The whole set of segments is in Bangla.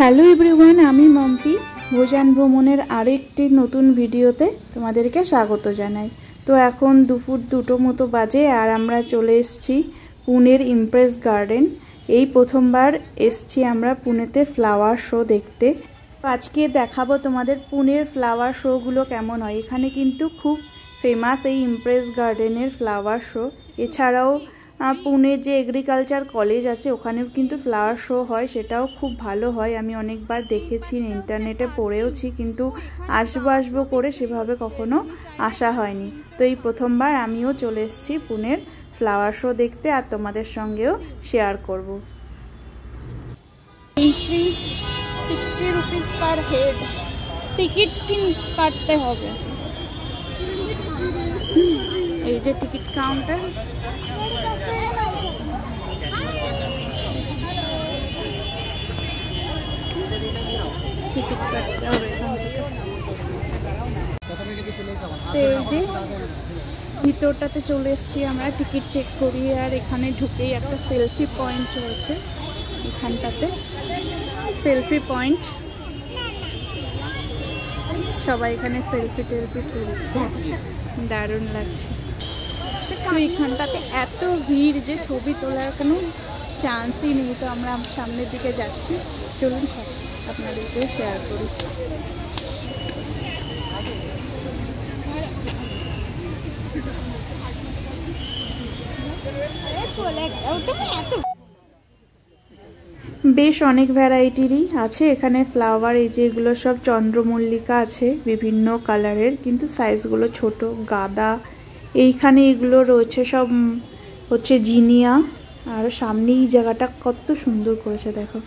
হ্যালো এভরিওয়ান, আমি মাম্পি ভোজান ভ্রমণের আরেকটি নতুন ভিডিওতে তোমাদেরকে স্বাগত জানাই। তো এখন দুপুর 2টো মতো বাজে আর আমরা চলে এসেছি পুনের ইমপ্রেস গার্ডেন। এই প্রথমবার এসেছি আমরা পুনেতে ফ্লাওয়ার শো দেখতে। আজকে দেখাবো তোমাদের পুনের ফ্লাওয়ার শোগুলো কেমন হয়। এখানে কিন্তু খুব ফেমাস এই ইমপ্রেস গার্ডেনের ফ্লাওয়ার শো। এছাড়াও পুনে যে এগ্রিকালচার কলেজ আছে ওখানেও কিন্তু ফ্লাওয়ার শো হয়, সেটাও খুব ভালো হয়। আমি অনেকবার দেখেছি, ইন্টারনেটে পড়েওছি, কিন্তু আসবো করে সেভাবে কখনো আসা হয়নি। তো এই প্রথমবার আমিও চলে এসেছি পুনের ফ্লাওয়ার শো দেখতে আর তোমাদের সঙ্গেও শেয়ার করব। Entry 60 rupees per head, ticket কাটতে হবে। এই যে টিকিট কাউন্টার, টিকিট কাটতে হবে এখান থেকে। তো এই যে ভিতরটাতে চলে এসেছি আমরা, টিকিট চেক করি আর এখানে ঢুকেই একটা সেলফি পয়েন্ট রয়েছে। এখানটাতে সেলফি পয়েন্ট, সবাই এখানে সেলফি টেলফি তুলছে, দারুণ লাগছে। তো এখানটাতে এত ভিড় যে ছবি তোলার কোনো চান্সই নেই। তো আমরা সামনের দিকে যাচ্ছি, চলুন সব আপনাদেরকে শেয়ার করি। বেশ অনেক ভ্যারাইটিরই আছে এখানে ফ্লাওয়ার। এই যেগুলো সব চন্দ্রমল্লিকা আছে বিভিন্ন কালারের, কিন্তু সাইজগুলো ছোট। গাঁদা, এইখানে এগুলো রয়েছে সব হচ্ছে জিনিয়া। আর সামনে এই জায়গাটা কত সুন্দর করেছে দেখো।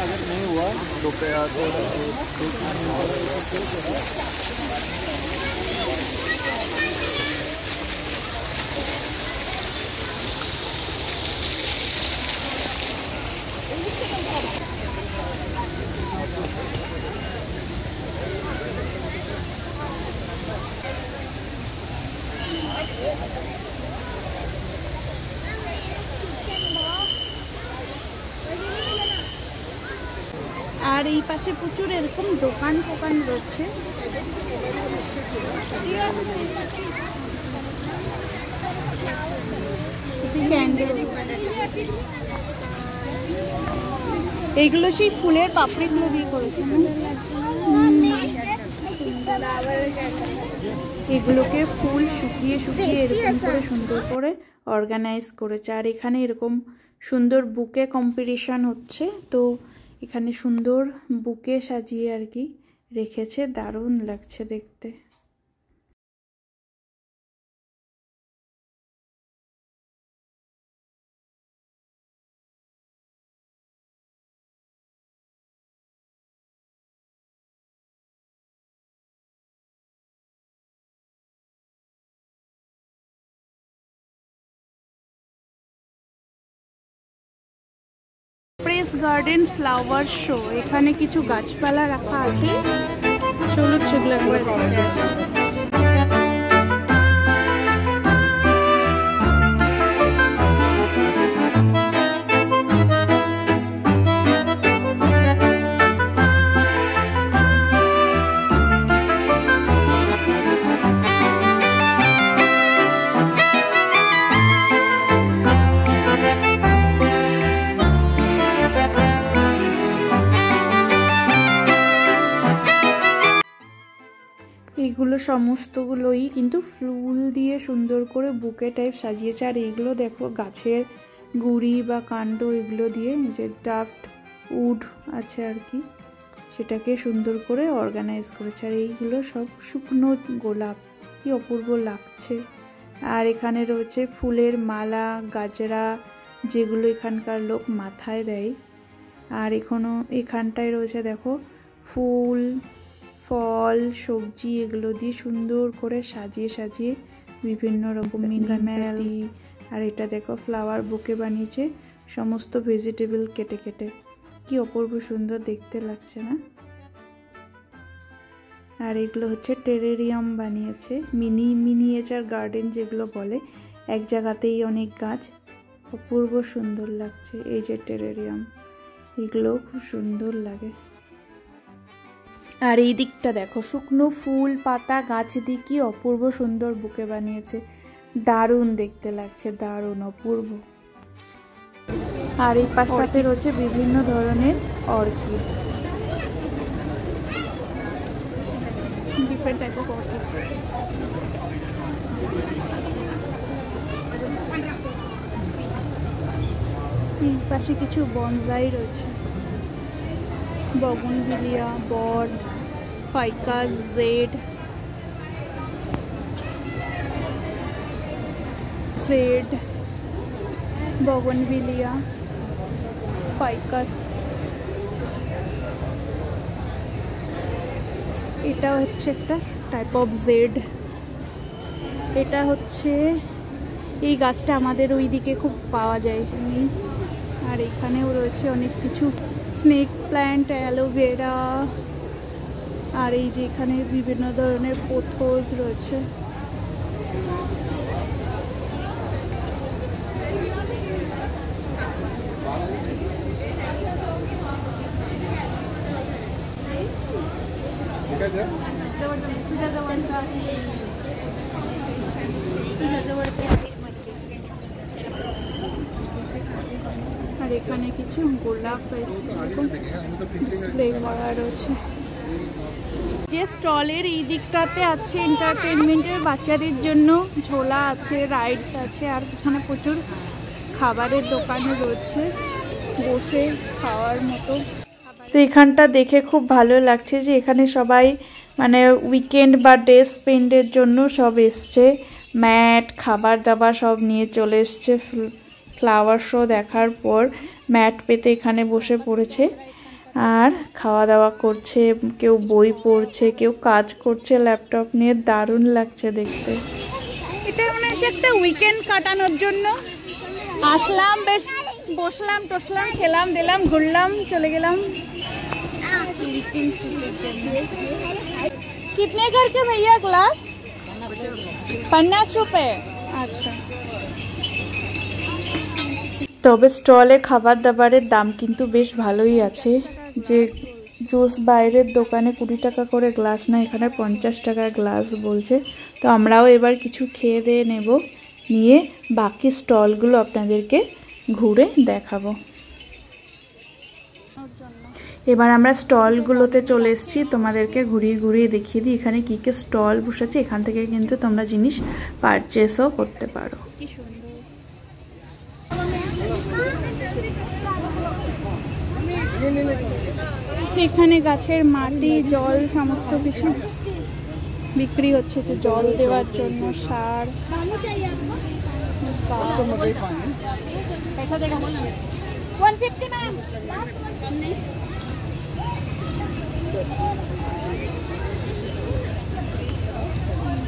अगर नहीं हुआ रुपया तो আর এই পাশে প্রচুর এরকম দোকান রয়েছে। এইগুলো সেই ফুলের পাপড়িগুলো দিয়ে করেছে। এগুলোকে ফুল শুকিয়ে এরকম করে সুন্দর করে অর্গানাইজ করেছে। আর এখানে এরকম সুন্দর বুকে কম্পিটিশন হচ্ছে, তো এখানে সুন্দর বুকে সাজিয়ে আর কি রেখেছে, দারুণ লাগছে দেখতে। ইমপ্রেস গার্ডেন ফ্লাওয়ার শো, এখানে কিছু গাছপালা রাখা আছে, চলুন সেগুলো একবার দেখে আসি। এইগুলো সমস্তগুলোই কিন্তু ফুল দিয়ে সুন্দর করে বুকে টাইপ সাজিয়েছে। আর এইগুলো দেখো গাছের গুড়ি বা কাণ্ড, এগুলো দিয়ে যে ডাফট উড আছে আর কি, সেটাকে সুন্দর করে অর্গানাইজ করেছে। আর এইগুলো সব শুকনো গোলাপ, কি অপূর্ব লাগছে। আর এখানে রয়েছে ফুলের মালা, গাজরা, যেগুলো এখানকার লোক মাথায় দেয়। আর এখানটায় রয়েছে দেখো ফুল ফল সবজি, এগুলো দিয়ে সুন্দর করে সাজিয়ে সাজিয়ে বিভিন্ন রকম মিনামেলি। আর এটা দেখো ফ্লাওয়ার বুকে বানিয়েছে সমস্ত ভেজিটেবল কেটে কেটে, কি অপূর্ব সুন্দর দেখতে লাগছে না? আর এগুলো হচ্ছে টেরেরিয়াম বানিয়েছে, মিনিয়েচার গার্ডেন যেগুলো বলে, এক জায়গাতেই অনেক গাছ, অপূর্ব সুন্দর লাগছে। এই যে টেরেরিয়াম, এগুলো খুব সুন্দর লাগে। আর এই দিকটা দেখো শুকনো ফুল পাতা গাছ দিয়ে কি অপূর্ব সুন্দর বুকে বানিয়েছে, দারুণ দেখতে লাগছে, দারুণ অপূর্ব। আর এই পাশটাতে রয়েছে বিভিন্ন ধরনের orchid, different type of orchid. এই পাশে কিছু বনসাই রয়েছে, bougainvillea, বড, Ficus Z, bougainvillea, Ficus. এটা হচ্ছে একটা টাইপ অফ জেড। এটা হচ্ছে এই গাছটা আমাদের ওই দিকে খুব পাওয়া যায়। আর এখানেও রয়েছে অনেক কিছু, স্নেক প্ল্যান্ট, অ্যালোভেরা, আর এই যে এখানে বিভিন্ন ধরনের পোথোস রয়েছে। আর এখানে কিছু গোলাপ ডিসপ্লে করা রয়েছে। যে স্টলের এই দিকটাতে আছে এন্টারটেনমেন্টের বাচ্চাদের জন্য, ঝোলা আছে, রাইডস আছে, আর এখানে প্রচুর খাবারের দোকানও রয়েছে বসে খাওয়ার মতো। তো এখানটা দেখে খুব ভালো লাগছে যে এখানে সবাই মানে উইকেন্ড বা ডে স্পেন্ডের জন্য সব এসছে, ম্যাট খাবার দাবার সব নিয়ে চলে এসছে। ফ্লাওয়ার শো দেখার পর ম্যাট পেতে এখানে বসে পড়েছে আর খাওয়া দাওয়া করছে, কেউ বই পড়ছে, কেউ কাজ করছে ল্যাপটপ নিয়ে, দারুণ লাগছে দেখতে। এটা মনে হচ্ছে একটা উইকেন্ড কাটানোর জন্য আসলাম, বেশ বসলাম টসলাম, খেলাম দিলাম, ঘুরলাম, চলে গেলাম। कितने करके भैया ग्लास? 50 रुपए। अच्छा, তবে স্টলে খাবার দাবারের দাম কিন্তু বেশ ভালোই আছে। যে জুস বাইরের দোকানে 20 টাকা করে গ্লাস, না এখানে 50 টাকা গ্লাস বলছে। তো আমরাও এবার কিছু খেয়ে দিয়ে নেব, নিয়ে বাকি স্টলগুলো আপনাদেরকে ঘুরে দেখাবো। এবার আমরা স্টলগুলোতে চলে এসেছি, তোমাদেরকে ঘুরিয়ে ঘুরিয়ে দেখিয়ে দিই এখানে কী কী স্টল বসেছে। এখান থেকে কিন্তু তোমরা জিনিস পারচেসও করতে পারো। এখানে গাছের মাটি, জল সমস্ত কিছু বিক্রি হচ্ছে, যে জল দেওয়ার জন্য সার।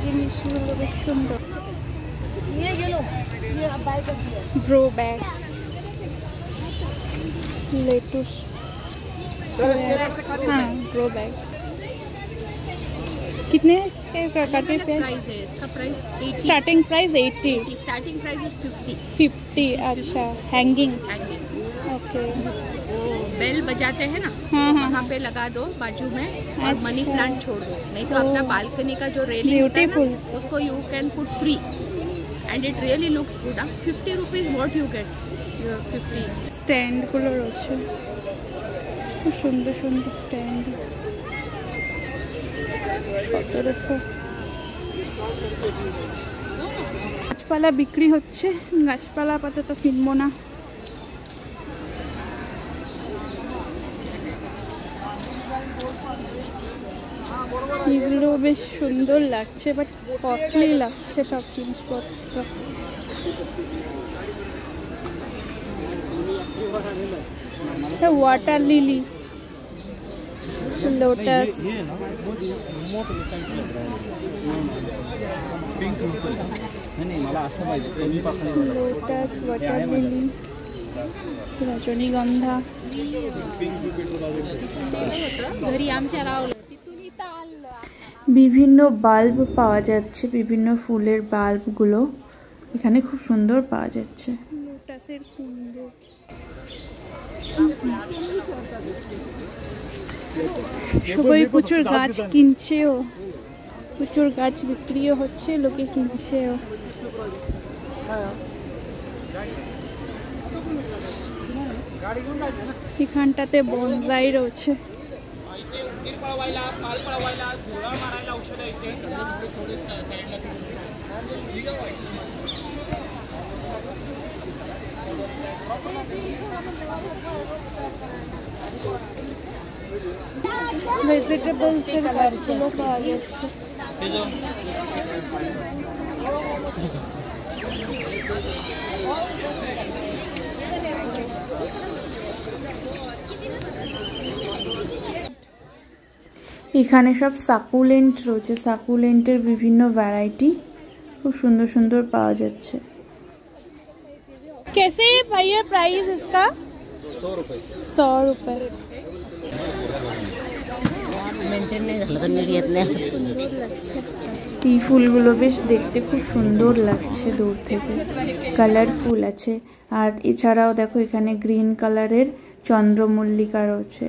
জিনিসগুলো বেশ সুন্দর। গ্রো ব্যাগ, लेटुस, हाँ ग्रो बैग्स। कितने करते हैं प्राइस है इसका? Price 80। Starting price 80। Starting price is 50। अच्छा, हैंगिंग। ओके, वो बेल बजाते हैं ना, हाँ हाँ, वहाँ पे लगा दो बाजू में, और अच्छा। मनी प्लांट छोड़ दो, नहीं तो अपना बालकनी का जो रेलिंग होता है ना, उसको you can put 3 and it really looks good. 50 rupees what you get? 50 stand গুলো রয়েছে, খুব সুন্দর সুন্দর স্ট্যান্ড। 1700। গাছপালা বিক্রি হচ্ছে, গাছপালা আপাতত কিনবো না। এগুলো বেশ সুন্দর লাগছে, বাট কস্টলি লাগছে সব জিনিসপত্র। वाटर लिली, लोटस, ये ना बहुत रिमोट साइड लग रहा है. पिंक नहीं मला असं पाहिजे कमी पाकळीवाला. लोटस, वाटर लिली, रजनीगंधा. घरी आमच्या लावलं. বিভিন্ন বাল্ব পাওয়া যাচ্ছে, বিভিন্ন ফুলের বাল্বগুলো এখানে খুব সুন্দর পাওয়া যাচ্ছে। লোটাসের কুন্ড, সবাই প্রচুর গাছ কিনছেও, প্রচুর গাছ বিক্রিও হচ্ছে, লোকে কিনছেও। এখানটাতে বনসাই রয়েছে। ভেজিটেবলস এর গাছগুলো পাওয়া যাচ্ছে। এখানে সব সাকুলেন্ট রয়েছে, সাকুলেন্টের বিভিন্ন ভ্যারাইটি খুব সুন্দর সুন্দর পাওয়া যাচ্ছে। कैसे भैया प्राइस इसका? 100 रुपए। 100 रुपए। এই ফুলগুলো বেশ দেখতে খুব সুন্দর লাগছে দূর থেকে, কালারফুল আছে। আর এছাড়াও দেখো এখানে গ্রিন কালারের চন্দ্রমল্লিকা রয়েছে।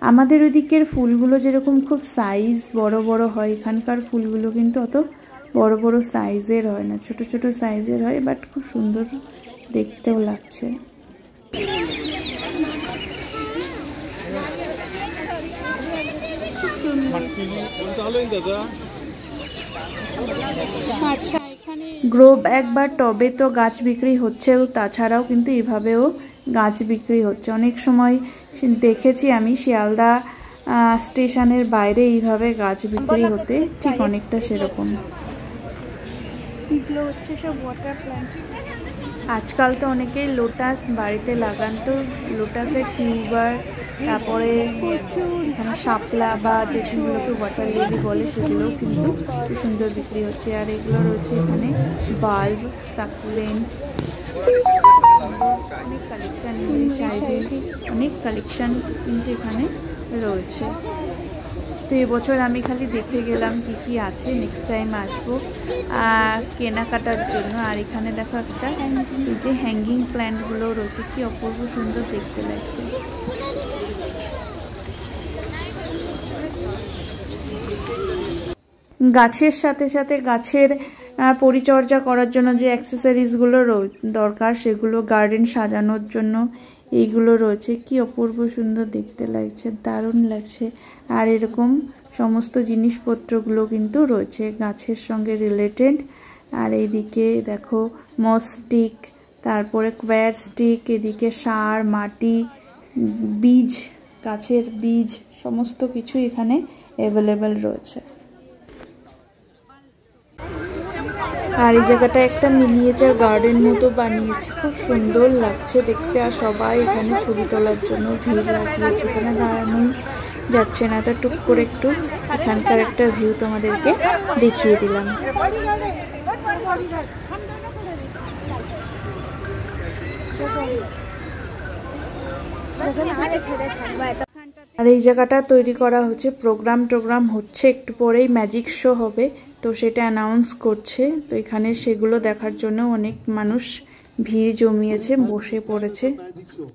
আমাদের ওদিকের ফুলগুলো যেরকম খুব সাইজ বড় বড় হয়, এখানকার ফুলগুলো কিন্তু অত বড় বড় সাইজের হয় না, ছোট ছোট সাইজের হয়, বাট খুব সুন্দর দেখতেও লাগছে। আচ্ছা, এখানে গ্রো ব্যাগ বা টবে তো গাছ বিক্রি হচ্ছেও, তাছাড়াও কিন্তু এভাবেও গাছ বিক্রি হচ্ছে। অনেক সময় দেখেছি আমি শিয়ালদা স্টেশনের বাইরে এইভাবে গাছ বিক্রি হতে, ঠিক অনেকটা সেরকম। এগুলো হচ্ছে সব ওয়াটার প্ল্যান্ট। আজকাল তো অনেকেই লোটাস বাড়িতে লাগান, তো লোটাসের টিউবার, তারপরে এখানে শাপলা বা যেগুলোকে ওয়াটার লিলি বলে সেগুলোও কিন্তু খুব সুন্দর বিক্রি হচ্ছে। আর এগুলো রয়েছে এখানে বাল্ব, সাকুলেন্ট, অনেক কালেকশান, অনেক কালেকশান কিন্তু এখানে রয়েছে। তো এবছর আমি খালি দেখে গেলাম কি কি আছে, নেক্সট টাইম আসবো কেনাকাটার জন্য। আর এখানে দেখো একটা এই যে হ্যাঙ্গিং প্ল্যান্টগুলো রয়েছে, কি অপূর্ব সুন্দর দেখতে লাগছে। গাছের সাথে সাথে গাছের পরিচর্যা করার জন্য যে অ্যাক্সেসরিজগুলো দরকার, সেগুলো গার্ডেন সাজানোর জন্য এইগুলো রয়েছে, কি অপূর্ব সুন্দর দেখতে লাগছে, দারুণ লাগছে। আর এরকম সমস্ত জিনিসপত্রগুলো কিন্তু রয়েছে গাছের সঙ্গে রিলেটেড। আর এইদিকে দেখো মস স্টিক, তারপরে কোয়ার স্টিক, এদিকে সার, মাটি, বীজ, গাছের বীজ, সমস্ত কিছু এখানে অ্যাভেলেবেল রয়েছে। আর এই জায়গাটা একটা মিনিয়েচার গার্ডেন মতো বানিয়েছে, খুব সুন্দর লাগছে দেখতে। আর সবাই এখানে ছবি তোলার জন্য ভিড় লাগিয়েছে, এখানে দাঁড়ানো যাচ্ছে না, তো টুক করে একটু এখানকার একটা ভিউ তোমাদেরকে দেখিয়ে দিলাম। আর এই জায়গাটা তৈরি করা হচ্ছে, টোগ্রাম হচ্ছে, একটু পরেই ম্যাজিক শো হবে, তো সেটা অ্যানাউন্স করছে। তো এখানে সেগুলো দেখার জন্য অনেক মানুষ ভিড় জমিয়েছে, বসে পড়েছে।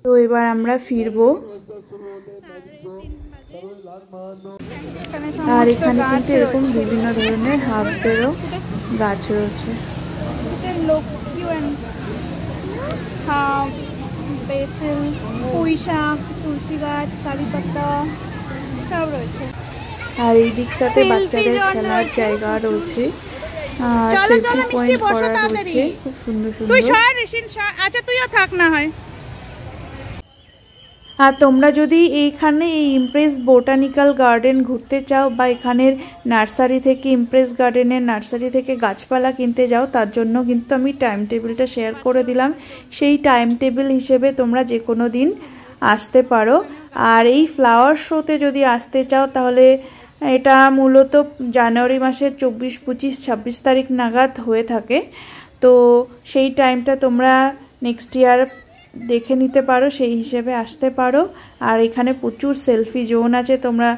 তো এবার আমরা ফিরবো। আর এখানে কিন্তু এরকম বিভিন্ন ধরনের হার্বসেরও গাছ রয়েছে। বেসিল, পুঁই শাক, তুলসী গাছ, কারি পাতা সব রয়েছে। আর এই দিকটাতে বাচ্চাদের খেলার জায়গা রয়েছে, সেলফি পয়েন্ট করা রয়েছে, খুব সুন্দর সুন্দর। আচ্ছা, তুইও থাক না হয়। আর তোমরা যদি এইখানে এই ইমপ্রেস বোটানিক্যাল গার্ডেন ঘুরতে চাও, বা এখানের নার্সারি থেকে, ইমপ্রেস গার্ডেনের নার্সারি থেকে গাছপালা কিনতে যাও, তার জন্য কিন্তু আমি টাইম টেবিলটা শেয়ার করে দিলাম। সেই টাইম টেবিল হিসেবে তোমরা যে কোনো দিন আসতে পারো। আর এই ফ্লাওয়ার শোতে যদি আসতে চাও তাহলে এটা মূলত জানুয়ারি মাসের 24, 25, 26 তারিখ নাগাদ হয়ে থাকে। তো সেই টাইমটা তোমরা নেক্সট ইয়ার দেখে নিতে পারো, সেই হিসেবে আসতে পারো। আর এখানে প্রচুর সেলফি জোন আছে, তোমরা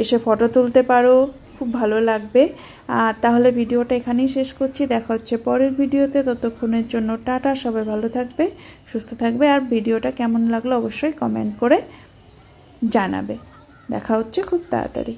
এসে ফটো তুলতে পারো, খুব ভালো লাগবে। আর তাহলে ভিডিওটা এখানেই শেষ করছি, দেখা হচ্ছে পরের ভিডিওতে। ততক্ষণের জন্য টাটা, সবাই ভালো থাকবে, সুস্থ থাকবে। আর ভিডিওটা কেমন লাগলো অবশ্যই কমেন্ট করে জানাবে। দেখা হচ্ছে খুব তাড়াতাড়ি।